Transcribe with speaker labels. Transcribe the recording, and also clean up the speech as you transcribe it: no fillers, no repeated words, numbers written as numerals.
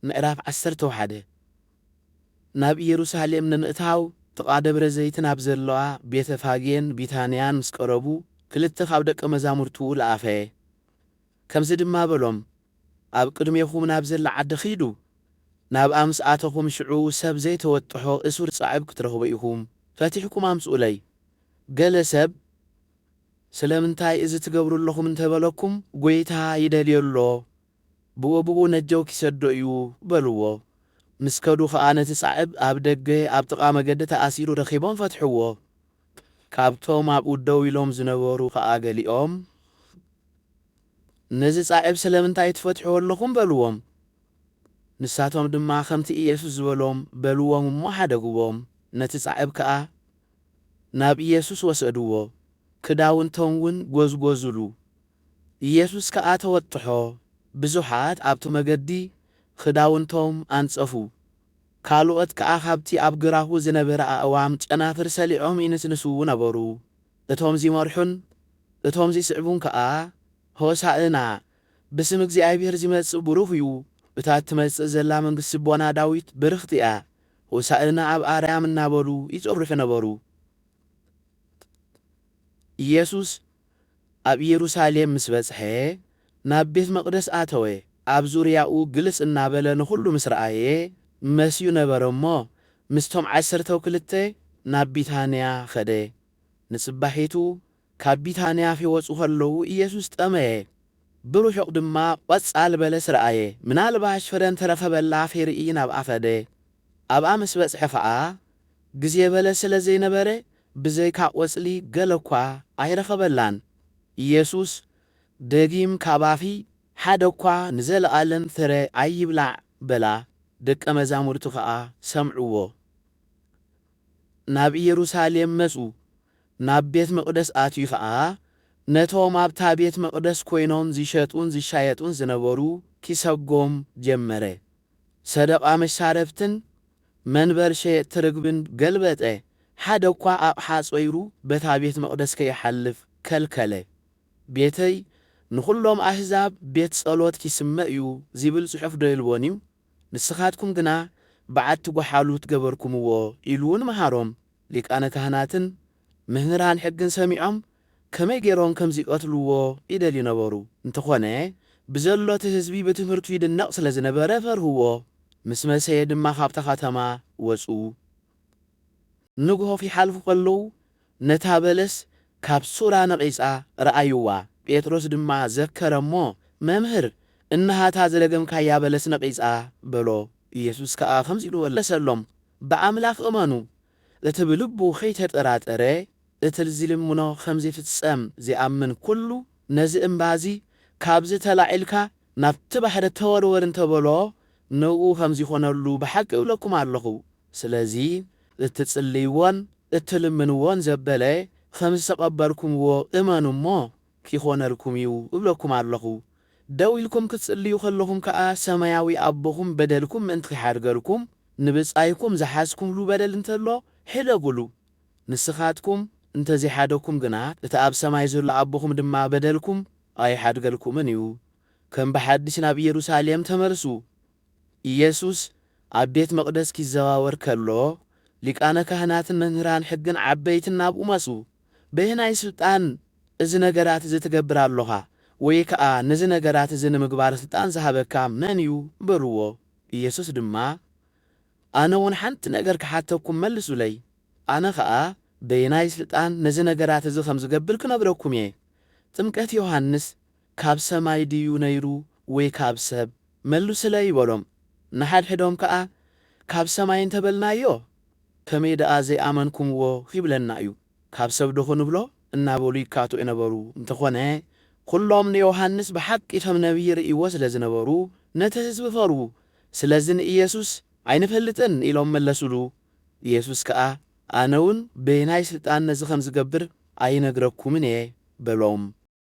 Speaker 1: ምዕራፍ 11 ናብ ኢየሩሳሌም ንምእታው ተቓደብረ ዘይት ናብ ዘለዋ ቤተ ፋጌን ቢታንያን ምስ ቀረቡ ክልተ ካብ ደቀ መዛሙርቱ ለኣፈ ከምዚ ድማ በሎም ኣብ ቅድሜኹም ናብ ዘላ ዓዲ ኺዱ ናብ ኣምስኣተኹም ሽዑ ሰብ ዘይተወጥሖ እሱር ጻዕብ ክትረኽቡ ኢኹም ፈቲሕኩም ኣምጽኡለይ ገለ ሰብ ስለምንታይ እዚ ትገብሩ ኣለኹም እንተበለኩም ጐይታ ይደልየሎ ብወብኡ ነጀው ኪሰዶ እዩ በልዎ ምስ ከዱ ኸኣ ነቲ ጻዕብ ኣብ ደገ ኣብ ጥቓ መገዲ ተኣሲሩ ረኺቦም ፈትሕዎ ካብቶም ኣብኡ ደው ኢሎም ዝነበሩ ኸኣ ገሊኦም ነዚ ጻዕብ ስለምንታይ ትፈትሕዎ ኣለኹም በልዎም ንሳቶም ድማ ከምቲ ኢየሱስ ዝበሎም በልዎም እሞ ሓደግዎም ነቲ ጻዕብ ከኣ ናብ ኢየሱስ ወሰድዎ ክዳውንቶም እውን ጐዝጐዝሉ ኢየሱስ ከኣ ተወጥሖ ብዙሓት ኣብቲ መገዲ ክዳውንቶም ኣንጸፉ ካልኦት ከኣ ካብቲ ኣብ ግራሁ ዝነበረ ኣእዋም ጨናፍር ሰሊዖም ይንስንሱ ነበሩ እቶም ዚመርሑን እቶም ዚስዕቡን ከኣ ሆሳእና ብስም እግዚኣብሔር ዚመጽእ ብሩኽ እዩ እታ ትመጽእ ዘላ መንግሥቲ ቦና ዳዊት ብርኽቲ እያ ሆሳእና ኣብ ኣርያም እናበሉ ይጸርሑ ነበሩ ኢየሱስ ኣብ ኢየሩሳሌም ምስ በጽሐ ናብ ቤት መቕደስ ኣተወ ኣብ ዙርያኡ ግልጽ እናበለ ንኹሉ ምስ ረኣየ መስዩ ነበረ እሞ ምስቶም 12 ናብ ቢታንያ ኸደ ንጽባሒቱ ካብ ቢታንያ ፊወፁ ኸለዉ ኢየሱስ ጠመየ ብሩሑቕ ድማ ቈጻል በለስ ረኣየ ምናልባሽ ፍረ እንተረኸበላ ፈይርኢ ናብኣ ኸደ ኣብኣ ምስ በጽሐ ኸኣ ግዜ በለስ ስለ ዘይነበረ ብዘይካ ቈጽሊ ገለ እኳ ኣይረኸበላን ኢየሱስ ደጊም ካባፊ ሓደ እኳ ንዘለኣለን ፍረ ኣይብላዕ በላ ደቀ መዛሙርቱ ኸኣ ሰምዕዎ ናብ ኢየሩሳሌም መጹ ናብ ቤት መቕደስ ኣትዩ ኸኣ ነቶም ኣብታ ቤት መቕደስ ኮይኖም ዚሸጡን ዚሻየጡን ዝነበሩ ኪሰጎም ጀመረ ሰደቓ መሳረፍትን መንበር ሸየጥቲ ርግብን ገልበጠ ሓደ እኳ ኣቕሓ ጾይሩ በታ ቤት መቕደስ ከይሓልፍ ከልከለ ቤተይ ንኹሎም ኣሕዛብ ቤት ጸሎት ኪስመዕ እዩ ዚብል ጽሑፍ ዶ ይልዎን እዩ ንስኻትኩም ግና በዓቲ ጓሓሉ ትገበርኩምዎ ኢሉውን መሃሮም ሊቃነ ካህናትን ምህራን ሕግን ሰሚዖም ከመይ ገይሮም ከም ዚቐትልዎ ይደልዩ ነበሩ እንተኾነ ብዘሎቲ ህዝቢ ብትምህርቱ ይድነቕ ስለ ዝነበረ ፈርህዎ ምስ መሰየ ድማ ካብታ ከተማ ወፁ ንግሆ ይሓልፉ ከለዉ ነታ በለስ ካብ ሱራ ነቒጻ ረኣይዋ ጴጥሮስ ድማ ዘከረ እሞ መምህር እነሃታ ዘለገምካያ በለስ ነቒጻ በሎ ኢየሱስ ከኣ ከምዚ ኢሉ መለሰሎም ብኣምላኽ እመኑ እቲ ብልቡ ኸይተጠራጠረ እቲ ዝልምኖ ከምዚ ፍጸም ዚኣምን ኩሉ ነዚ እምባዚ ካብዚ ተላዒልካ ናብቲ ባሕሪ ተወርወር እንተበሎ ንኡ ከምዚኾነሉ ብሓቂ እብለኩም ኣለኹ ስለዚ እትጽልይዎን እትልምንዎን ዘበለ ከም ዝተቐበልኩምዎ እመኑ እሞ ኪኾነልኩም እዩ እብለኩም ኣለኹ ደው ኢልኩም ክትጽልዩ ከለኹም ከኣ ሰማያዊ ኣቦኹም በደልኩም ምእንቲ ኺሓድገልኩም ንብጻይኩም ዝሓዝኩምሉ በደል እንተሎ ሕደጉሉ ንስኻትኩም እንተዘይሓደኩም ግና እቲ ኣብ ሰማይ ዘሎ ኣቦኹም ድማ በደልኩም ኣይሓድገልኩምን እዩ ከም ብሓድሽ ናብ ኢየሩሳሌም ተመልሱ ኢየሱስ ኣብ ቤት መቕደስ ኪዘዋወር ከሎ ሊቃነ ካህናትን መምህራን ሕግን ዓበይትን ናብኡ መጹ በየናይ ስልጣን እዚ ነገራት እዚ ትገብር ኣለኻ ወይ ከኣ ነዚ ነገራት እዚ ንምግባር ስልጣን ዝሃበካ መን እዩ በልዎ ኢየሱስ ድማ ኣነ እውን ሓንቲ ነገር ክሓተኩም መልሱለይ ኣነ ኸኣ በየናይ ስልጣን ነዚ ነገራት እዚ ከም ዝገብር ክነግረኩም እየ ጥምቀት ዮሃንስ ካብ ሰማይ ድዩ ነይሩ ወይ ካብ ሰብ መልሱለይ ይበሎም ንሓድሕዶም ከኣ ካብ ሰማይ እንተበልናዮ ከመይ ደኣ ዘይኣመንኩምዎ ይብለና እዩ ካብ ሰብ ድኹ ንብሎ እናበሉ ይካቱ የነበሩ እንተኾነ ኩሎም ንዮሃንስ ብሓቂ ከም ነቢይ ርእይዎ ስለ ዝነበሩ ነቲ ህዝቢ ፈርዉ ስለዚ ንኢየሱስ ኣይንፈልጥን ኢሎም መለሱሉ ኢየሱስ ከኣ ኣነ እውን በየናይ ስልጣን ነዚ ከም ዝገብር ኣይነግረኩምን እየ በሎም